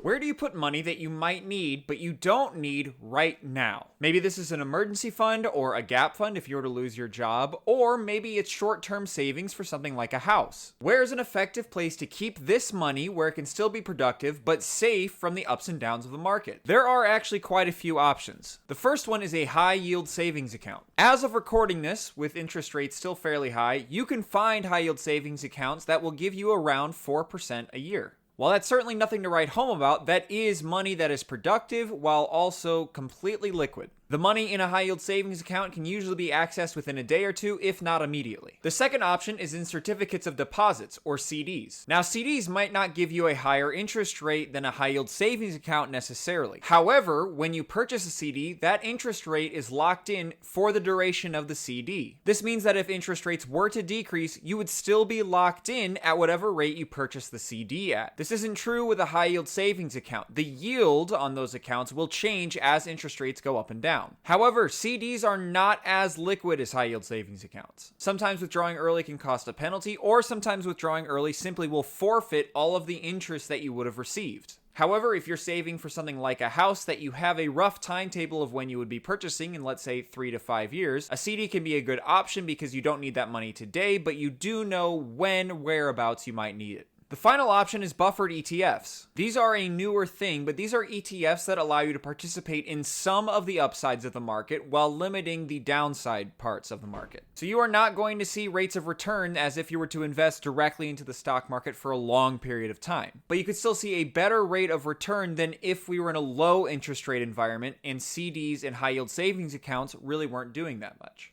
Where do you put money that you might need, but you don't need right now? Maybe this is an emergency fund or a gap fund if you were to lose your job, or maybe it's short-term savings for something like a house. Where is an effective place to keep this money where it can still be productive, but safe from the ups and downs of the market? There are actually quite a few options. The first one is a high-yield savings account. As of recording this, with interest rates still fairly high, you can find high-yield savings accounts that will give you around 4% a year. While that's certainly nothing to write home about, that is money that is productive while also completely liquid. The money in a high-yield savings account can usually be accessed within a day or two, if not immediately. The second option is in certificates of deposits, or CDs. Now, CDs might not give you a higher interest rate than a high-yield savings account necessarily. However, when you purchase a CD, that interest rate is locked in for the duration of the CD. This means that if interest rates were to decrease, you would still be locked in at whatever rate you purchased the CD at. This isn't true with a high-yield savings account. The yield on those accounts will change as interest rates go up and down. However, CDs are not as liquid as high-yield savings accounts. Sometimes withdrawing early can cost a penalty, or sometimes withdrawing early simply will forfeit all of the interest that you would have received. However, if you're saving for something like a house that you have a rough timetable of when you would be purchasing in, let's say, 3 to 5 years, a CD can be a good option because you don't need that money today, but you do know when, whereabouts you might need it. The final option is buffered ETFs. These are a newer thing, but these are ETFs that allow you to participate in some of the upsides of the market while limiting the downside parts of the market. So you are not going to see rates of return as if you were to invest directly into the stock market for a long period of time. But you could still see a better rate of return than if we were in a low interest rate environment and CDs and high yield savings accounts really weren't doing that much.